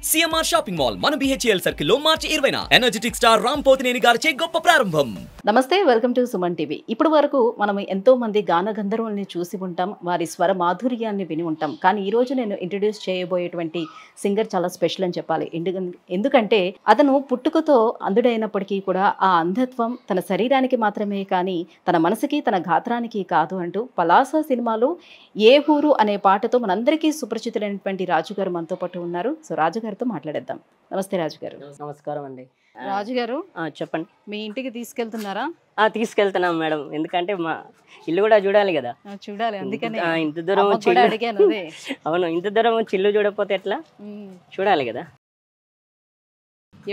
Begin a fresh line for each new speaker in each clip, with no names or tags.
CMR shopping mall మన BHEL circle లో మార్చి 20న energetic star Ram Pothineni గారిచే గొప్ప ప్రారంభం.
నమస్తే, వెల్కమ్ టు సుమన్ టీవీ. ఇప్పటి వరకు మనం ఎంతో మంది గాన గంధర్వుల్ని చూసి ఉంటాం, వారి స్వర మాధుర్యాన్ని విని ఉంటాం. కానీ ఈ రోజు నేను ఇంట్రడ్యూస్ చేయబోయేటువంటి సింగర్ చాలా స్పెషల్ అని చెప్పాలి. ఎందుకంటే అతను పుట్టుకతో అంధుడైనప్పటికీ కూడా ఆ అంధత్వం తన శరీరానికి మాత్రమే కానీ తన మనసుకి తన గాత్రానికి కాదు అంటూ పలాస సినిమాలో ఏ ఊరు అనే పాటతో మనందరికీ సుపరిచితులైనటువంటి రాజుగారు మనతో పాటు ఉన్నారు. సో రాజుగారితో మాట్లాడేద్దాం. నమస్తే రాజుగారు.
నమస్కారం అండి.
రాజుగారు
చెప్పండి.
మీ ఇంటికి తీసుకెళ్తున్నారా?
తీసుకెళ్తున్నాం మేడం, ఎందుకంటే మా ఇల్లు కూడా చూడాలి కదా.
చూడాలి, అందుకని
ఇంత దూరం వచ్చి అవును, ఇంత దూరం వచ్చి ఇల్లు చూడకపోతే ఎట్లా, చూడాలి కదా.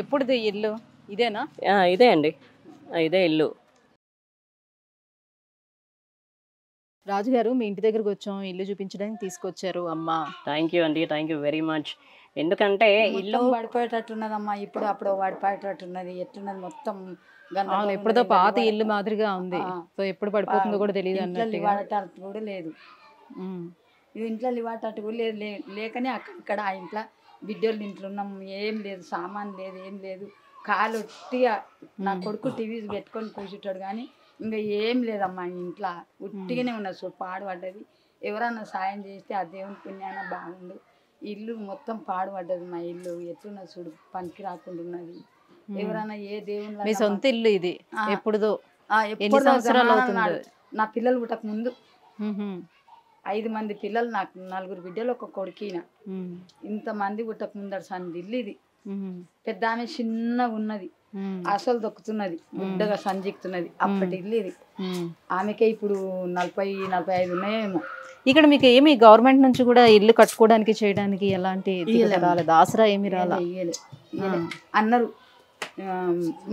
ఎప్పుడుది ఇల్లు? ఇదేనా?
ఇదే అండి, ఇదే ఇల్లు.
రాజుగారు, మీ ఇంటి దగ్గరకు వచ్చాం, ఇల్లు చూపించడానికి తీసుకొచ్చారు అమ్మ.
థ్యాంక్ యూ అండి, థ్యాంక్ యూ వెరీ మచ్. ఎందుకంటే ఇల్లు
పడిపోయేటట్టున్నదమ్మా, ఇప్పుడు అప్పుడు పడిపోయేటట్టున్నది. ఎట్లున్నది మొత్తం
ఎప్పుడుదో పాత ఇల్లు మాదిరిగా ఉంది. సో ఎప్పుడు పడిపోతుందో కూడా తెలియదు అన్నట్టు
కూడా లేదు. ఇంట్లో లివాటట్టు కూడా లేదు. లేకనే అక్కడ ఆ ఇంట్లో బిడ్డోళ్ళు ఇంట్లో ఉన్నాం, ఏం లేదు, సామాన్ లేదు, ఏం లేదు. కాలు ఉట్టిగా నా కొడుకు టీవీ పెట్టుకొని కూర్చుంటాడు, కానీ ఇంకా ఏం లేదమ్మా ఇంట్లో. ఉట్టిగానే ఉన్నది. సో పాడుపడ్డది. ఎవరన్నా సాయం చేస్తే ఆ దేవుని పుణ్యాన బాగుండు. ఇల్లు మొత్తం పాడుపడ్డది. మా ఇల్లు ఎట్లున్నది చూడు, పనికి రాకుండా ఉన్నది. ఎవరైనా ఏ దేవుని
మీ సొంత ఇల్లు ఇది? ఎప్పుడుదో
ఎన్ని సంవత్సరాలు అవుతుంది? నా పిల్లలు పుట్టక ముందు 5 మంది పిల్లలు, నాకు 4 బిడ్డలు, ఒక కొడుకిన. ఇంతమంది పుట్టక ముందర సంది ఇల్లు ఇది. పెద్ద ఆమె చిన్నగా ఉన్నది, అసలు దొక్కుతున్నది, గుడ్డగా సంజిక్తున్నది. అప్పటి ఇల్లు ఇది. ఆమెకే ఇప్పుడు 40-45 ఉన్నాయేమో.
ఇక్కడ మీకు ఏమి గవర్నమెంట్ నుంచి కూడా ఇల్లు కట్టుకోవడానికి చేయడానికి ఎలాంటి రాలేదు? ఆసరా ఏమి రాలే?
అన్నారు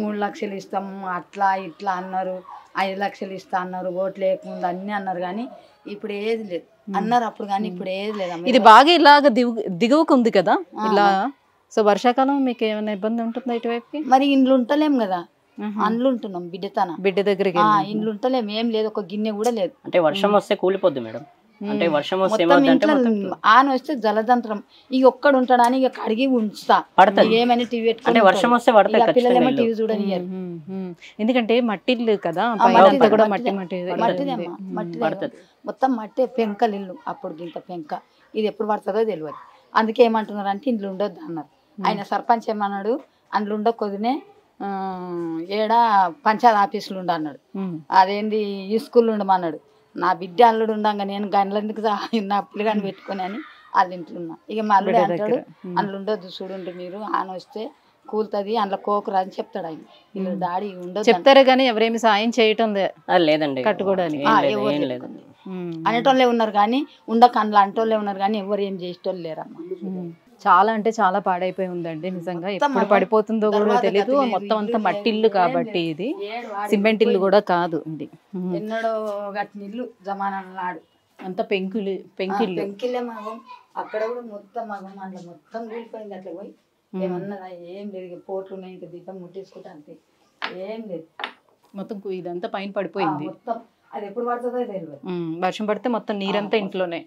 3 లక్షలు ఇస్తాము, అట్లా ఇట్లా అన్నారు. 5 లక్షలు ఇస్తా అన్నారు, ఓట్లు లేకముందు అన్ని అన్నారు. కానీ ఇప్పుడు ఏది లేదు అన్నారు అప్పుడు, కానీ ఇప్పుడు ఏది లేదు.
ఇది బాగా ఇలాగ దిగువకు ఉంది కదా ఇలా. సో వర్షాకాలం మీకు ఏమైనా ఇబ్బంది ఉంటుందా ఇటువైపు?
మరి ఇండ్లు ఉంటలేం కదా, అండ్లు ఉంటున్నాం. బిడ్డ దగ్గరికి ఇండ్లు ఉంటలేం, ఏం లేదు, ఒక గిన్నె కూడా లేదు.
అంటే వర్షం వస్తే కూలిపోద్ది మేడం. అంటే వర్షం వస్తే
ఆన వస్తే జలదంత్రం. ఇక ఒక్కడు ఉంటాడని ఇక కడిగి ఉంచుతా, ఏమైనా టీవీ
అంటే వర్షం వస్తే
పిల్లలేమో టీవీ చూడనియరు.
ఎందుకంటే మట్టిల్లు కదా,
మొత్తం మట్టి పెంకలు ఇల్లు. అప్పుడు ఇంత పెంక, ఇది ఎప్పుడు పడుతుందో తెలియదు. అందుకే ఏమంటున్నారు అంటే ఇంట్లో ఉండొద్దు అన్నారు. ఆయన సర్పంచ్ ఏమన్నాడు, అందులో ఉండకొదినే ఏడా పంచాయత్ ఆఫీసులు ఉండన్నాడు. అదేంది ఈ స్కూల్ ఉండమన్నాడు. నా బిడ్డ అల్లుడు ఉండగా నేను గంటలందుకు నా పిల్లగాని పెట్టుకొని అని వాళ్ళ ఇంట్లో ఉన్నా. ఇక మా అల్లుడు అంటాడు, అందులో ఉండొద్దు, చూడండి మీరు, ఆన వస్తే కూలుతుంది, అందులో కోకురా అని చెప్తాడు ఆయన. వీళ్ళు డాడీ ఉండదు
చెప్తారు, కానీ ఎవరేమి సాయం చేయటం
లేదండి
కట్టుకోవడానికి.
అనేటోళ్ళే ఉన్నారు కానీ ఉండక అందులో అంటోళ్ళే ఉన్నారు కానీ ఎవరు ఏం చేసేటోళ్ళు లేరమ్మా.
చాలా అంటే చాలా పాడైపోయి ఉందండి నిజంగా. ఎప్పుడు పడిపోతుందో కూడా తెలీదు. మొత్తం అంతా మట్టి ఇల్లు కాబట్టి ఇది సిమెంట్ ఇల్లు కూడా కాదు. ఇది
ఎన్నడో గట్టిన ఇల్లు జమానా నాడు
అంత పెంకిల్లే
మగం. అక్కడ కూడా మొత్తం మగం, అందులో మొత్తం కూలిపోయింది. అట్లా పోయి ఏమన్నదా ఏం లేదు, పోట్లు ఉన్నాయి, ఇంకా దీపం ముట్టేసుకుంటా, అంతే, ఏం లేదు.
మొత్తం ఇదంతా పైన పడిపోయింది.
మొత్తం అది ఎప్పుడు పడుతుందో తెలియదు.
వర్షం పడితే మొత్తం నీరంతా ఇంట్లోనే,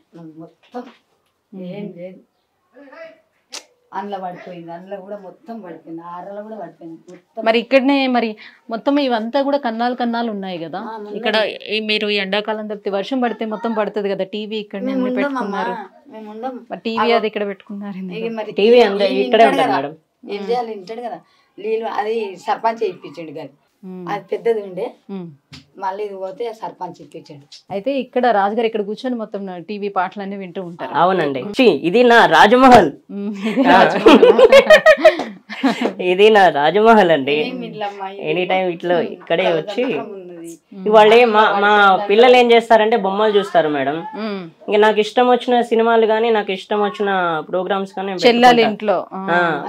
మొత్తం ఏం లేదు. అందులో పడిపోయింది, అందులో కూడా మొత్తం పడిపోయింది, ఆరలో కూడా పడిపోయింది.
మరి ఇక్కడనే మరి మొత్తం ఇవంతా కూడా కన్నాలు ఉన్నాయి కదా ఇక్కడ. మీరు ఎండాకాలం తప్పితే వర్షం పడితే మొత్తం పడుతుంది కదా. టీవీ ఇక్కడనే పెట్టుకున్నారు, టీవీ అది ఇక్కడ పెట్టుకున్నారు.
ఏం చేయాలి, ఇంటాడు కదా నీళ్ళు. అది సర్పంచ్ ఇప్పించండి కానీ అది పెద్దది ఉండే, మళ్ళీ ఇది పోతే సర్పంచ్ ఇప్పించండి.
అయితే ఇక్కడ రాజుగారు ఇక్కడ కూర్చొని మొత్తం టీవీ పాటలన్నీ వింటూ ఉంటారు.
అవునండి, ఇది నా రాజమహల్. ఇది నా రాజమహల్ అండి. ఎనీ టైం ఇట్లా ఇక్కడే వచ్చి వాళ్ళే మా పిల్లలు ఏం చేస్తారంటే బొమ్మలు చూస్తారు మేడం. ఇంకా నాకు ఇష్టం వచ్చిన సినిమాలు కానీ నాకు ఇష్టం వచ్చిన ప్రోగ్రామ్స్ కానీ
చెల్లెల ఇంట్లో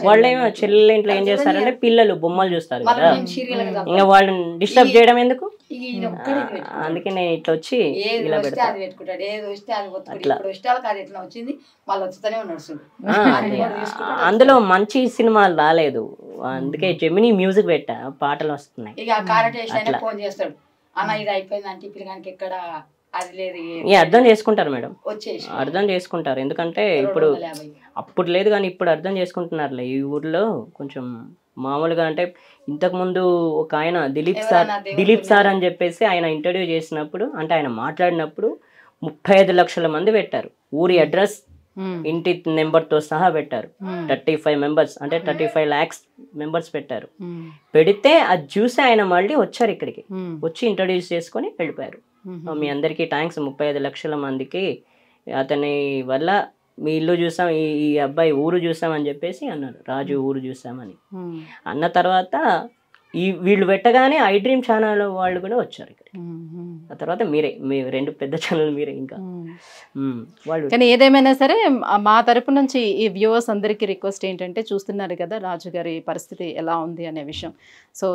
వాళ్ళేమో చెల్లెల ఇంట్లో ఏం చేస్తారంటే పిల్లలు బొమ్మలు చూస్తారు కదా, ఇంకా వాళ్ళని డిస్టర్బ్ చేయడం ఎందుకు, అందుకే నేను ఇట్లా వచ్చి ఇలా పెడతాను. అందులో మంచి సినిమాలు రాలేదు, అందుకే జెమినీ మ్యూజిక్ పెట్టా, పాటలు వస్తున్నాయి.
అన్న ఇది అయిపోయింది అంటే పిల్లగానికి ఎక్కడ అది లేదు
అర్థం చేసుకుంటారు మేడం,
వచ్చేసి
అర్థం చేసుకుంటారు. ఎందుకంటే ఇప్పుడు అప్పుడు లేదు కానీ ఇప్పుడు అర్థం చేసుకుంటున్నారులే. ఈ ఊర్లో కొంచెం మామూలుగా అంటే ఇంతకుముందు ఒక ఆయన దిలీప్ సార్ అని చెప్పేసి ఆయన ఇంటర్వ్యూ చేసినప్పుడు అంటే ఆయన మాట్లాడినప్పుడు 35 లక్షల మంది పెట్టారు. ఊరి అడ్రస్ ఇంటి నెంబర్తో సహా పెట్టారు. 35 మెంబర్స్ అంటే 35 lakhs మెంబర్స్ పెట్టారు. పెడితే అది చూసి ఆయన మళ్ళీ వచ్చారు ఇక్కడికి, వచ్చి ఇంట్రడ్యూస్ చేసుకొని వెళ్ళిపోయారు. మీ అందరికీ థ్యాంక్స్, 35 లక్షల మందికి అతని వల్ల మీ ఇల్లు చూసాం, ఈ అబ్బాయి ఊరు చూసామని చెప్పేసి అన్నారు. రాజు ఊరు చూసామని అన్న తర్వాత వీళ్ళు పెట్టగానే ఐ డ్రీమ్ ఛానల్ వాళ్ళు కూడా వచ్చారు ఇక్కడ. ఆ తర్వాత మీరే, మీ 2 పెద్ద ఛానల్ మీరే. ఇంకా వాళ్ళు
కానీ ఏదేమైనా సరే మా తరపు నుంచి ఈ వ్యూవర్స్ అందరికీ రిక్వెస్ట్ ఏంటంటే, చూస్తున్నారు కదా రాజు గారి పరిస్థితి ఎలా ఉంది అనే విషయం. సో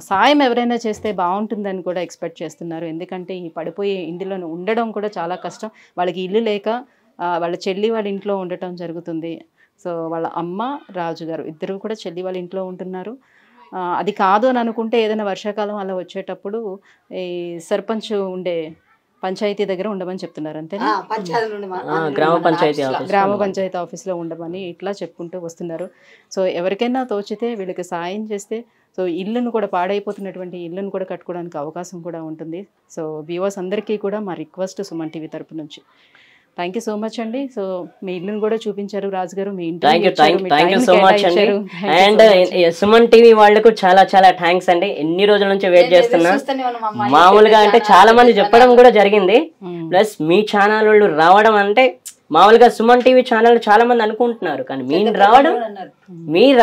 సాయం ఎవరైనా చేస్తే బాగుంటుందని కూడా ఎక్స్పెక్ట్ చేస్తున్నారు. ఎందుకంటే ఈ పడిపోయే ఇంటిలో ఉండడం కూడా చాలా కష్టం. వాళ్ళకి ఇల్లు లేక వాళ్ళ చెల్లి వాళ్ళ ఇంట్లో ఉండటం జరుగుతుంది. సో వాళ్ళ అమ్మ రాజు గారు ఇద్దరు కూడా చెల్లి వాళ్ళ ఇంట్లో ఉంటున్నారు. అది కాదు అని అనుకుంటే ఏదైనా వర్షాకాలం అలా వచ్చేటప్పుడు ఈ సర్పంచ్ ఉండే పంచాయతీ దగ్గర ఉండమని చెప్తున్నారు. అంతేనా? గ్రామ పంచాయతీ ఆఫీస్లో ఉండమని ఇట్లా చెప్పుకుంటూ వస్తున్నారు. సో ఎవరికైనా తోచితే వీళ్ళకి సాయం చేస్తే సో ఇల్లును కూడా, పాడైపోతున్నటువంటి ఇల్లును కూడా కట్టుకోవడానికి అవకాశం కూడా ఉంటుంది. సో వ్యూవర్స్ అందరికీ కూడా మా రిక్వెస్ట్ సుమన్ టీవీ తరపు నుంచి. థ్యాంక్ యూ సో మచ్ అండి. సో మీ ఇల్లును కూడా చూపించారు రాజు గారు, మీ ఇంటి
సో మచ్ అండి. అండ్ సుమన్ టీవీ వాళ్ళకు చాలా చాలా థ్యాంక్స్ అండి. ఎన్ని రోజుల నుంచి వెయిట్ చేస్తున్నా. మామూలుగా అంటే చాలా మంది చెప్పడం కూడా జరిగింది, ప్లస్ మీ ఛానల్ వాళ్ళు రావడం అంటే మామూలుగా సుమన్ టీవీ ఛానల్ చాలా మంది అనుకుంటున్నారు, కానీ మీరు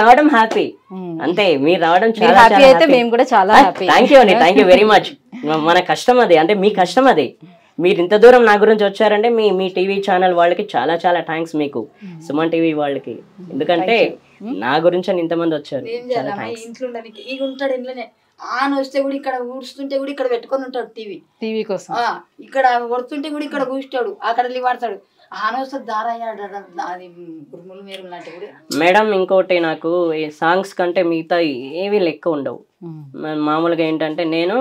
రావడం హ్యాపీ అంతే. మీరు రావడం చాలా హ్యాపీ. థ్యాంక్ యూ అండి, థ్యాంక్ యూ వెరీ మచ్. మన కష్టం అది, అంటే మీ కష్టం అది. మీరు ఇంత దూరం నా గురించి వచ్చారంటే మీ టీవీ ఛానల్ వాళ్ళకి చాలా చాలా థ్యాంక్స్, మీకు సుమన్ టీవీ వాళ్ళకి. ఎందుకంటే నా గురించి అని ఇంతమంది వచ్చారు.
ఇంట్లో ఉంటాడు, ఇంట్లోనే ఆన్ వస్తే కూడా ఇక్కడ ఊడుస్తుంటే కూడా ఇక్కడ పెట్టుకొని ఉంటాడు టీవీ కోసం. ఇక్కడ కొడుతుంటే కూడా ఇక్కడ కూర్చుంటాడు, అక్కడ వాడతాడు. ఆన్ వస్తే దారయ్యాడు అది గురుములు మేరు లాంటి కూడా.
మేడం ఇంకోటి, నాకు ఈ సాంగ్స్ కంటే మిగతా ఏవి లెక్క ఉండవు. మామూలుగా ఏంటంటే నేను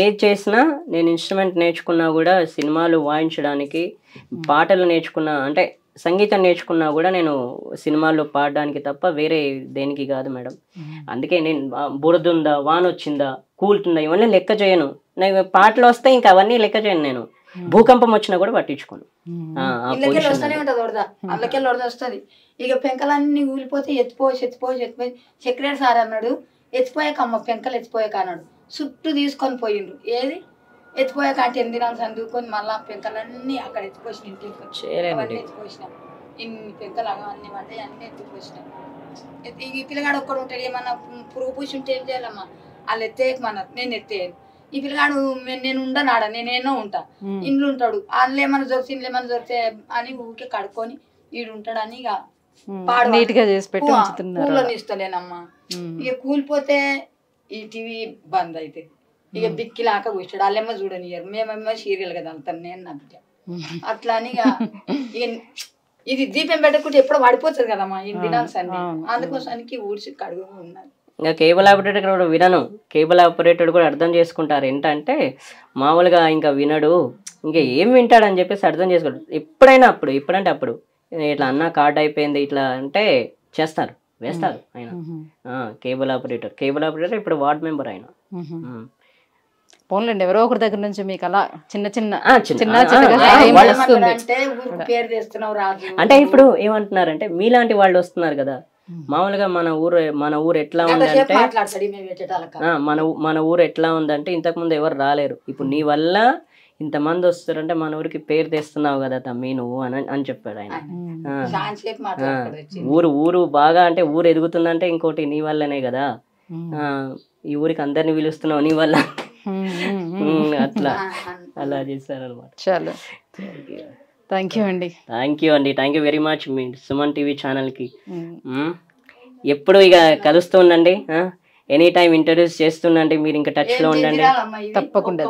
ఏది చేసినా, నేను ఇన్స్ట్రుమెంట్ నేర్చుకున్నా కూడా సినిమాలు వాయించడానికి, పాటలు నేర్చుకున్నా అంటే సంగీతం నేర్చుకున్నా కూడా నేను సినిమాల్లో పాడడానికి తప్ప వేరే దేనికి కాదు మేడం. అందుకే నేను బురదుందా, వాన వచ్చిందా, కూలుతుందా ఇవన్నీ లెక్క చేయను. నాకు పాటలు వస్తే ఇంకా అవన్నీ లెక్క చేయను. నేను భూకంపం వచ్చినా కూడా పట్టించుకోను.
వస్తుంది ఇక పెంకలన్నీ ఊలిపోతే ఎత్తిపోసి సెక్రటరీ సార్ అన్నాడు, ఎత్తిపోయాక అమ్మ పెంకలు ఎత్తిపోయాక అన్నాడు. చుట్టూ తీసుకొని పోయిండ్రు. ఏది ఎత్తిపోయాక అంటే 8 దినాలు చదువుకొని మళ్ళా పెంకలన్నీ అక్కడ ఎత్తిపోసిన, ఇంటికి ఎత్తిపోసినాం. ఇన్ని పెంకలు అవన్నీ పడ్డాయి, అన్నీ ఎత్తిపోసినాం. ఈ పిల్లగాడు ఒక్కడు ఉంటాడు, ఏమన్నా పురుగు పూసి ఉంటే ఏం చేయాలమ్మా, వాళ్ళు ఎత్తేయకమన్నారు, నేను ఎత్తేయను. ఈ పిల్లగాడు నేను ఉండనాడ, నేనేనో ఉంటా, ఇండ్లు ఉంటాడు, వాళ్ళు ఏమన్నా దొరికితే ఇండ్లు ఏమన్నా దొరికితే అని ఊరికే కడుక్కొని ఈడు ఉంటాడని ఇక కూలని ఇస్తలేనమ్మా. ఇక కూలిపోతే ఈ టీవీ బంద్ అయితే ఇక బిక్కిలాక కూర్చాడు. వాళ్ళేమో చూడనియరు, మేమేమో సీరియల్ కదా అంతా, నేను నా బిడ్డ అట్లా అని ఇక ఇది దీపం పెట్టకుంటే ఎప్పుడో పడిపోతుంది కదమ్మా ఈ దినాల్సి అన్ని. అందుకోసానికి ఊడ్చి కడుగు ఉన్నారు.
ఇంకా కేబుల్ ఆపరేటర్ కూడా వినను. కేబుల్ ఆపరేటర్ కూడా అర్థం చేసుకుంటారు. ఏంటంటే మామూలుగా ఇంకా వినడు, ఇంకా ఏం వింటాడని చెప్పేసి అర్థం చేసుకుంటారు. ఎప్పుడైనా అప్పుడు, ఎప్పుడంటే అప్పుడు ఇట్లా అన్న కార్డ్ అయిపోయింది ఇట్లా అంటే చేస్తారు, వేస్తారు ఆయన. కేబుల్ ఆపరేటర్ ఇప్పుడు వార్డ్ మెంబర్ ఆయన.
పోన్లేండి, ఎవరో ఒకరి దగ్గర నుంచి మీకు అలా
అంటే ఇప్పుడు ఏమంటున్నారంటే మీలాంటి వాళ్ళు వస్తున్నారు కదా. మామూలుగా మన ఊరు ఎట్లా ఉందంటే మన ఊరు ఎట్లా ఉందంటే ఇంతకు ముందు ఎవరు రాలేరు. ఇప్పుడు నీ వల్ల ఇంతమంది వస్తారంటే మన ఊరికి పేరు తెస్తున్నావు కదా తమ్మి నువ్వు అని చెప్పాడు ఆయన. ఊరు బాగా అంటే ఊరు ఎదుగుతుందంటే ఇంకోటి నీ వల్లనే కదా. ఈ ఊరికి అందరిని పిలుస్తున్నావు నీ వల్ల, అట్లా అలా చేశారు అనమాట.
చాలా థ్యాంక్ యూ అండి.
Thank you very much me Suman TV ఛానల్కి. ఎప్పుడు ఇక కలుస్తూ ఉండండి, ఎనీ టైం ఇంట్రడ్యూస్ చేస్తుండండి. మీరు ఇంకా టచ్ లో ఉండండి.
తప్పకుండా.